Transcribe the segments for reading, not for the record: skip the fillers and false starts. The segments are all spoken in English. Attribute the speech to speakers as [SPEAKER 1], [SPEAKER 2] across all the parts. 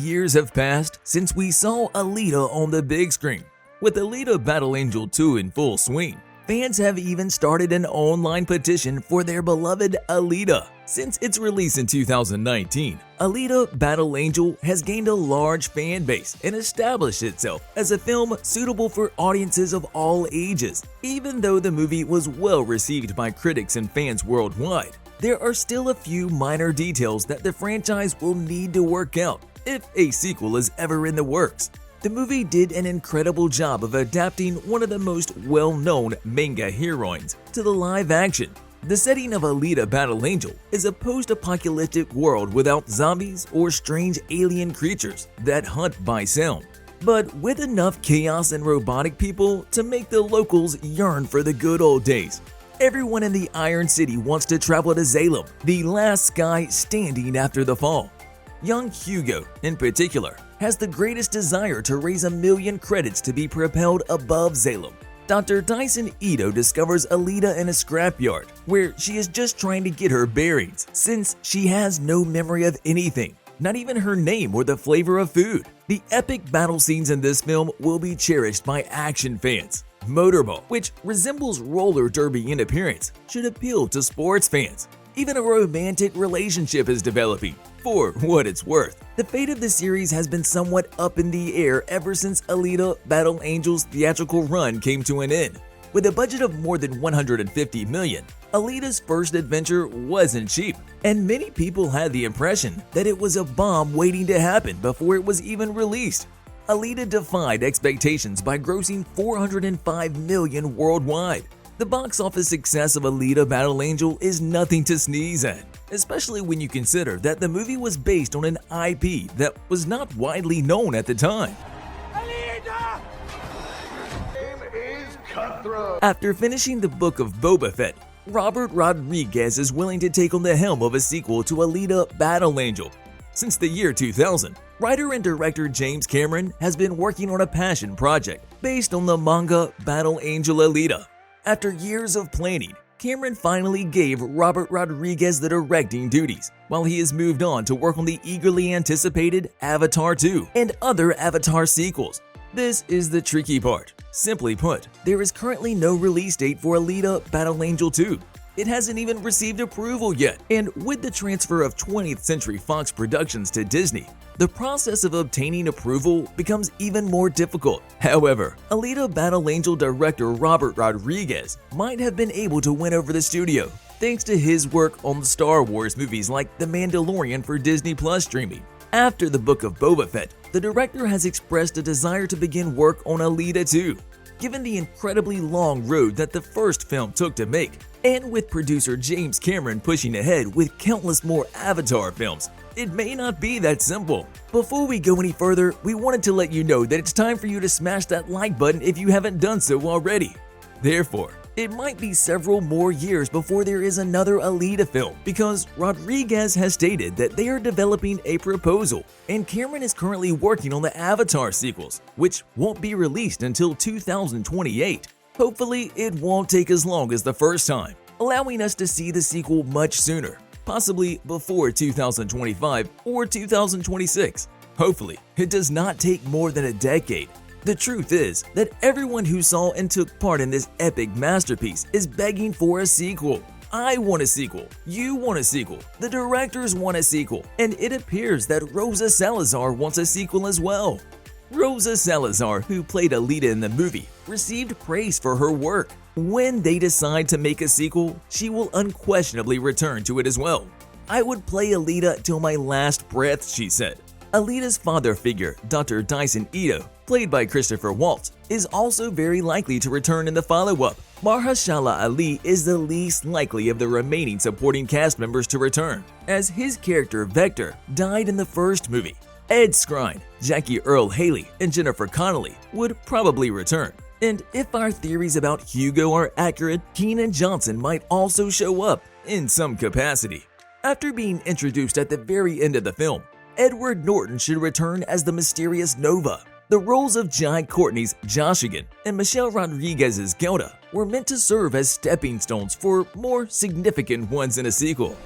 [SPEAKER 1] years have passed since we saw Alita on the big screen. With Alita Battle Angel 2 in full swing, fans have even started an online petition for their beloved Alita. Since its release in 2019, Alita Battle Angel has gained a large fan base and established itself as a film suitable for audiences of all ages. Even though the movie was well received by critics and fans worldwide, there are still a few minor details that the franchise will need to work out if a sequel is ever in the works. The movie did an incredible job of adapting one of the most well-known manga heroines to the live action. The setting of Alita Battle Angel is a post-apocalyptic world without zombies or strange alien creatures that hunt by sound, but with enough chaos and robotic people to make the locals yearn for the good old days. Everyone in the Iron City wants to travel to Salem, the last sky standing after the fall. Young Hugo, in particular, has the greatest desire to raise 1 million credits to be propelled above Salem. Dr. Dyson Ito discovers Alita in a scrapyard, where she is just trying to get her bearings, since she has no memory of anything, not even her name or the flavor of food. The epic battle scenes in this film will be cherished by action fans. Motorball, which resembles roller derby in appearance, should appeal to sports fans. Even a romantic relationship is developing. For what it's worth, the fate of the series has been somewhat up in the air ever since Alita Battle Angel's theatrical run came to an end. With a budget of more than $150 million, Alita's first adventure wasn't cheap, and many people had the impression that it was a bomb waiting to happen before it was even released. Alita defied expectations by grossing $405 million worldwide. The box office success of Alita Battle Angel is nothing to sneeze at, especially when you consider that the movie was based on an IP that was not widely known at the time.
[SPEAKER 2] Alita! Name is Cutthroat.
[SPEAKER 1] After finishing the Book of Boba Fett, Robert Rodriguez is willing to take on the helm of a sequel to Alita Battle Angel. Since the year 2000, writer and director James Cameron has been working on a passion project based on the manga Battle Angel Alita. After years of planning, Cameron finally gave Robert Rodriguez the directing duties, while he has moved on to work on the eagerly anticipated Avatar 2 and other Avatar sequels. This is the tricky part. Simply put, there is currently no release date for Alita Battle Angel 2. It hasn't even received approval yet, and with the transfer of 20th Century Fox Productions to Disney, the process of obtaining approval becomes even more difficult. However, Alita Battle Angel director Robert Rodriguez might have been able to win over the studio, thanks to his work on the Star Wars movies like The Mandalorian for Disney Plus streaming. After the Book of Boba Fett, the director has expressed a desire to begin work on Alita 2. Given the incredibly long road that the first film took to make, and with producer James Cameron pushing ahead with countless more Avatar films, it may not be that simple. Before we go any further, we wanted to let you know that it's time for you to smash that like button if you haven't done so already. Therefore, it might be several more years before there is another Alita film, because Rodriguez has stated that they are developing a proposal, and Cameron is currently working on the Avatar sequels, which won't be released until 2028. Hopefully, it won't take as long as the first time, allowing us to see the sequel much sooner, possibly before 2025 or 2026. Hopefully, it does not take more than a decade. The truth is that everyone who saw and took part in this epic masterpiece is begging for a sequel. I want a sequel, you want a sequel, the directors want a sequel, and it appears that Rosa Salazar wants a sequel as well. Rosa Salazar, who played Alita in the movie, received praise for her work. When they decide to make a sequel, she will unquestionably return to it as well. "I would play Alita till my last breath," she said. Alita's father figure, Dr. Dyson Ito, played by Christoph Waltz, is also very likely to return in the follow-up. Mahershala Ali is the least likely of the remaining supporting cast members to return, as his character Vector died in the first movie. Ed Skrein, Jackie Earle Haley, and Jennifer Connelly would probably return. And if our theories about Hugo are accurate, Keean Johnson might also show up in some capacity. After being introduced at the very end of the film, Edward Norton should return as the mysterious Nova. The roles of Jai Courtney's Joshigan and Michelle Rodriguez's Gelda were meant to serve as stepping stones for more significant ones in a sequel.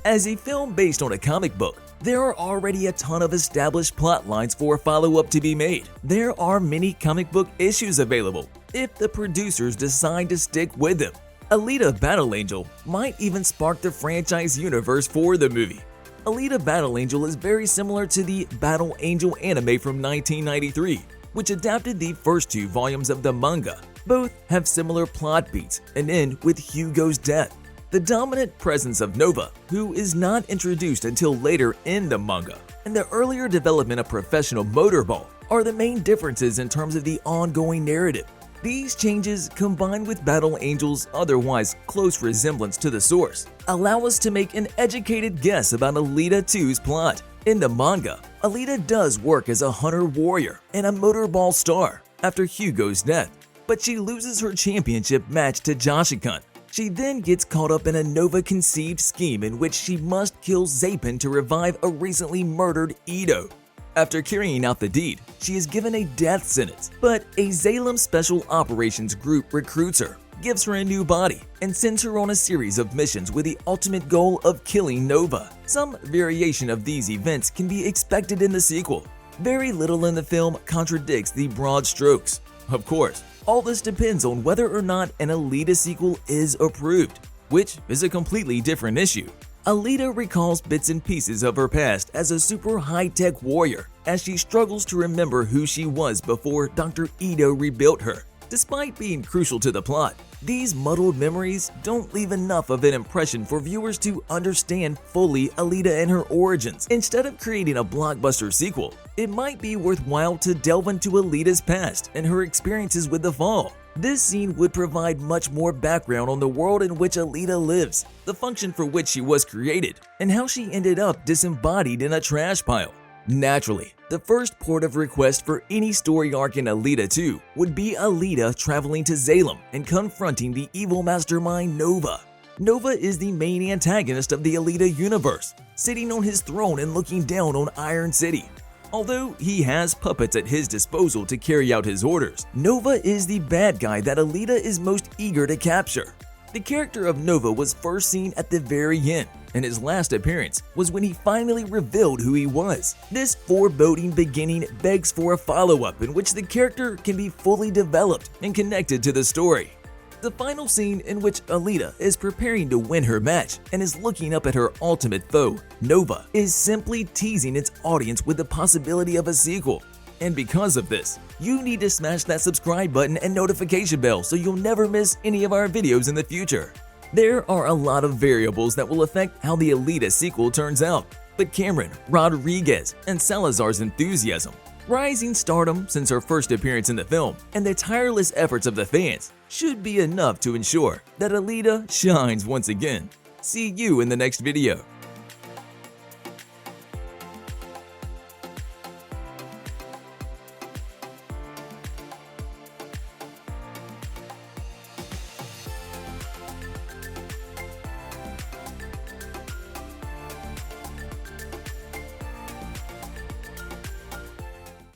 [SPEAKER 1] As a film based on a comic book, there are already a ton of established plot lines for a follow-up to be made. There are many comic book issues available if the producers decide to stick with them. Alita Battle Angel might even spark the franchise universe for the movie. Alita Battle Angel is very similar to the Battle Angel anime from 1993, which adapted the first 2 volumes of the manga. Both have similar plot beats and end with Hugo's death. The dominant presence of Nova, who is not introduced until later in the manga, and the earlier development of professional motorball are the main differences in terms of the ongoing narrative. These changes, combined with Battle Angel's otherwise close resemblance to the source, allow us to make an educated guess about Alita 2's plot. In the manga, Alita does work as a hunter-warrior and a motorball star after Hugo's death, but she loses her championship match to Joshikun. She then gets caught up in a Nova-conceived scheme in which she must kill Zapin to revive a recently murdered Ito. After carrying out the deed, she is given a death sentence, but a Zalem Special Operations Group recruits her, gives her a new body, and sends her on a series of missions with the ultimate goal of killing Nova. Some variation of these events can be expected in the sequel. Very little in the film contradicts the broad strokes. Of course, all this depends on whether or not an Alita sequel is approved, which is a completely different issue. Alita recalls bits and pieces of her past as a super high-tech warrior as she struggles to remember who she was before Dr. Ito rebuilt her. Despite being crucial to the plot, these muddled memories don't leave enough of an impression for viewers to understand fully Alita and her origins. Instead of creating a blockbuster sequel, it might be worthwhile to delve into Alita's past and her experiences with the Fall. This scene would provide much more background on the world in which Alita lives, the function for which she was created, and how she ended up disembodied in a trash pile. Naturally, the first port of request for any story arc in Alita 2 would be Alita traveling to Zalem and confronting the evil mastermind Nova. Nova is the main antagonist of the Alita universe, sitting on his throne and looking down on Iron City. Although he has puppets at his disposal to carry out his orders, Nova is the bad guy that Alita is most eager to capture. The character of Nova was first seen at the very end, and his last appearance was when he finally revealed who he was. This foreboding beginning begs for a follow-up in which the character can be fully developed and connected to the story. The final scene in which Alita is preparing to win her match and is looking up at her ultimate foe, Nova, is simply teasing its audience with the possibility of a sequel. And because of this, you need to smash that subscribe button and notification bell so you'll never miss any of our videos in the future. There are a lot of variables that will affect how the Alita sequel turns out, but Cameron, Rodriguez, and Salazar's enthusiasm, rising stardom since her first appearance in the film, and the tireless efforts of the fans should be enough to ensure that Alita shines once again. See you in the next video.